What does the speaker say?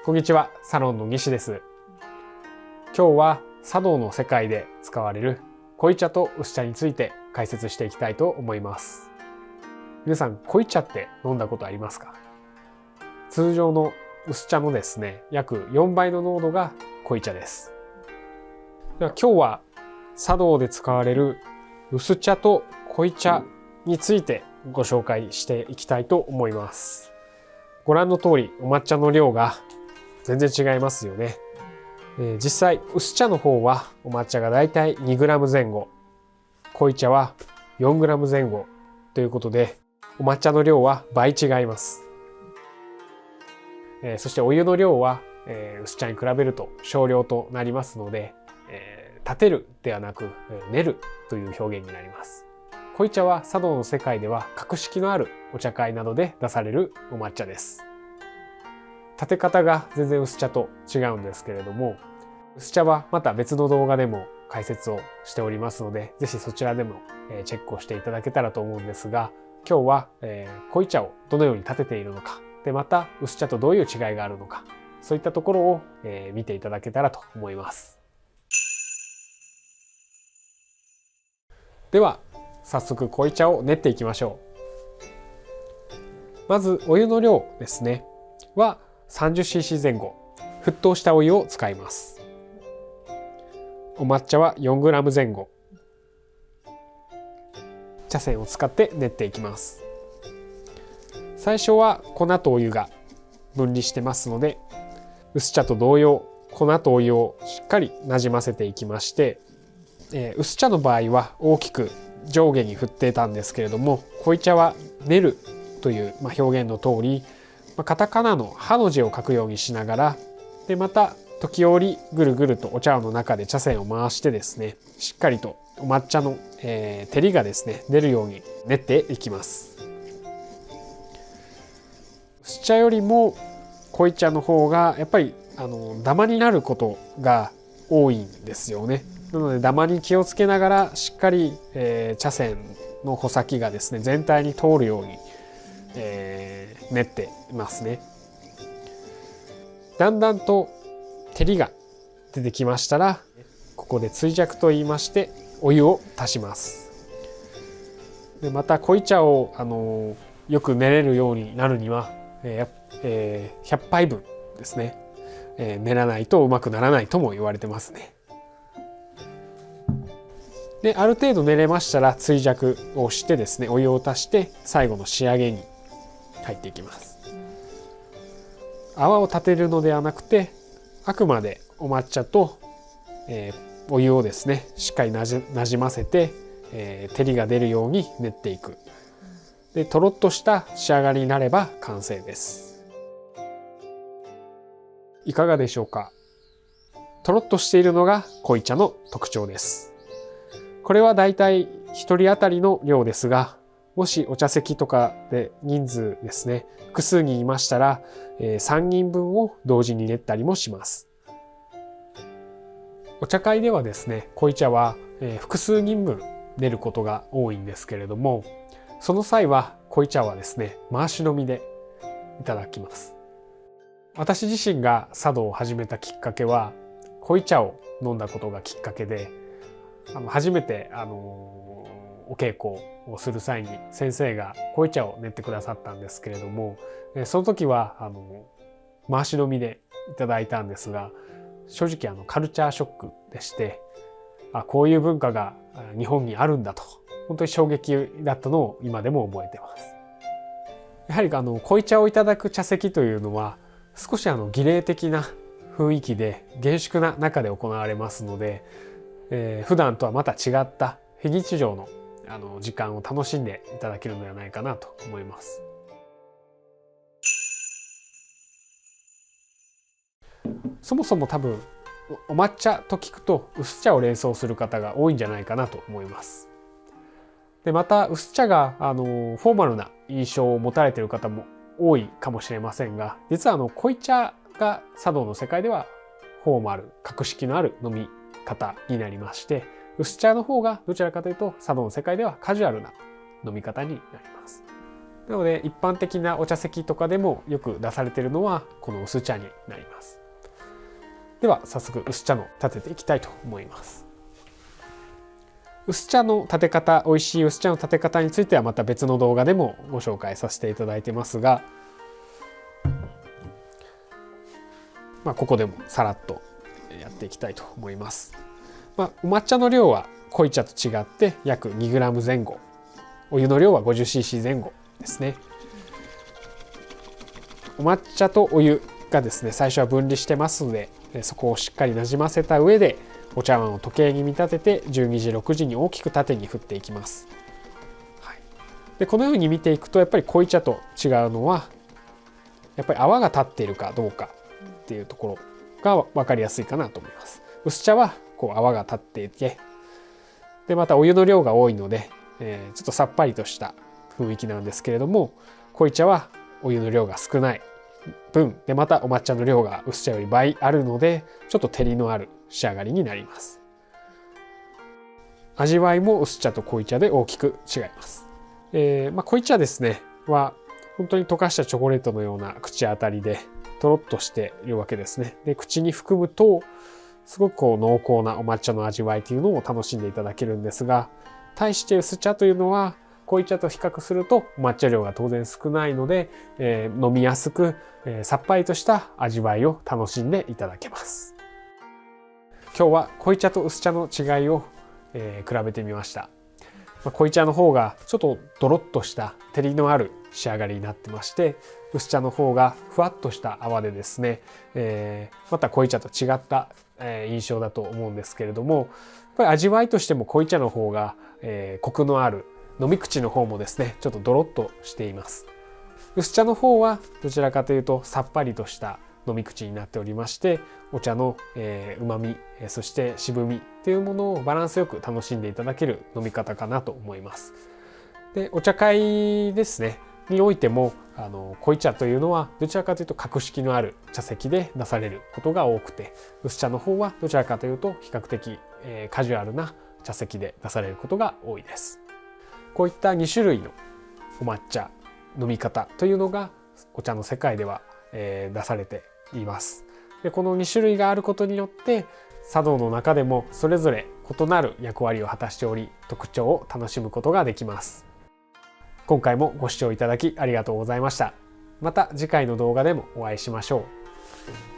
こんにちは、サロンの西です。今日は茶道の世界で使われる濃茶と薄茶について解説していきたいと思います。皆さん、濃茶って飲んだことありますか？通常の薄茶のですね、約4倍の濃度が濃茶です。では今日は茶道で使われる薄茶と濃茶についてご紹介していきたいと思います。ご覧の通りお抹茶の量が全然違いますよね。実際薄茶の方はお抹茶がだいたい 2g 前後、濃茶は 4g 前後ということで、お抹茶の量は倍違います。そしてお湯の量は、薄茶に比べると少量となりますので、立てるではなく練るという表現になります。濃茶は茶道の世界では格式のあるお茶会などで出されるお抹茶です。立て方が全然薄茶と違うんですけれども、薄茶はまた別の動画でも解説をしておりますので、ぜひそちらでもチェックをしていただけたらと思うんですが、今日は濃茶をどのように立てているのか、でまた薄茶とどういう違いがあるのか、そういったところを見ていただけたらと思います。では早速濃茶を練っていきましょう。まずお湯の量ですねは 30cc 前後、沸騰したお湯を使います。お抹茶は 4g 前後、茶筅を使って練っていきます。最初は粉とお湯が分離してますので、薄茶と同様粉とお湯をしっかりなじませていきまして、薄茶の場合は大きく上下に振っていたんですけれども、濃茶は練るという、表現の通り、カタカナのハの字を書くようにしながら、でまた時折ぐるぐるとお茶碗の中で茶筅を回してですね、しっかりとお抹茶の、照りがですね出るように練っていきます。薄茶よりも濃茶の方がやっぱりダマになることが多いんですよね。なのでダマに気をつけながらしっかり、茶筅の穂先がですね全体に通るように、練っていますね。だんだんと照りが出てきましたら、ここで追弱と言いましてお湯を足します。でまた濃茶をよく練れるようになるには、100杯分ですね、練らないとうまくならないとも言われてますね。である程度練れましたら追弱をしてですね、お湯を足して最後の仕上げに入っていきます。泡を立てるのではなくて、あくまでお抹茶と、お湯をですねしっかりなじませて、照りが出るように練っていく。でとろっとした仕上がりになれば完成です。いかがでしょうか？とろっとしているのが濃茶の特徴です。これはだいたい1人当たりの量ですが、もしお茶席とかで人数ですね複数人いましたら、3人分を同時に練ったりもします。お茶会ではですね濃茶は、複数人分練ることが多いんですけれども、その際は濃茶はですね回し飲みでいただきます。私自身が茶道を始めたきっかけは濃茶を飲んだことがきっかけで、初めてお稽古をする際に先生が濃茶を練ってくださったんですけれども、その時は回し飲みでいただいたんですが、正直カルチャーショックでして、こういう文化が日本にあるんだと本当に衝撃だったのを今でも覚えてます。やはり濃茶をいただく茶席というのは少し儀礼的な雰囲気で厳粛な中で行われますので、普段とはまた違った非日常の時間を楽しんでいただけるのではないかなと思います。そもそも多分お抹茶と聞くと薄茶を連想する方が多いんじゃないかなと思います。でまた薄茶がフォーマルな印象を持たれている方も多いかもしれませんが、実は濃茶が茶道の世界ではフォーマル、格式のある飲み方になりまして、薄茶の方がどちらかというと茶道の世界ではカジュアルな飲み方になります。なので一般的なお茶席とかでもよく出されているのはこの薄茶になります。では早速薄茶の立てていきたいと思います。薄茶の立て方、美味しい薄茶の立て方についてはまた別の動画でもご紹介させていただいてますが、ここでもさらっとやっていきたいと思います。お抹茶の量は濃茶と違って約 2g 前後、お湯の量は 50cc 前後ですね。お抹茶とお湯がですね、最初は分離してますので、そこをしっかりなじませた上でお茶碗を時計に見立てて12時6時に大きく縦に振っていきます。でこのように見ていくとやっぱり濃茶と違うのはやっぱり泡が立っているかどうかっていうところが分かりやすいかなと思います。薄茶はこう泡が立っていて、でまたお湯の量が多いので、ちょっとさっぱりとした雰囲気なんですけれども、濃茶はお湯の量が少ない分でまたお抹茶の量が薄茶より倍あるのでちょっと照りのある仕上がりになります。味わいも薄茶と濃茶で大きく違います。濃茶ですねは本当に溶かしたチョコレートのような口当たりでとろっとしているわけですね。で口に含むとすごくこう濃厚なお抹茶の味わいというのを楽しんでいただけるんですが、対して薄茶というのは濃茶と比較するとお抹茶量が当然少ないので、飲みやすく、さっぱりとした味わいを楽しんでいただけます。今日は濃茶と薄茶の違いを、比べてみました。濃茶の方がちょっとドロッとした照りのある仕上がりになってまして、薄茶の方がふわっとした泡でですね、また濃茶と違った、印象だと思うんですけれども、やっぱり味わいとしても濃茶の方が、コクのある、飲み口の方もですねちょっとドロッとしています。薄茶の方はどちらかというとさっぱりとした飲み口になっておりまして、お茶の旨味、そして渋みっていうものをバランスよく楽しんでいただける飲み方かなと思います。でお茶会ですねにおいても濃茶というのはどちらかというと格式のある茶席で出されることが多くて、薄茶の方はどちらかというと比較的カジュアルな茶席で出されることが多いです。こういった2種類のお抹茶飲み方というのがお茶の世界では、出されています。でこの2種類があることによって茶道の中でもそれぞれ異なる役割を果たしており、特徴を楽しむことができます。今回もご視聴いただきありがとうございました。また次回の動画でもお会いしましょう。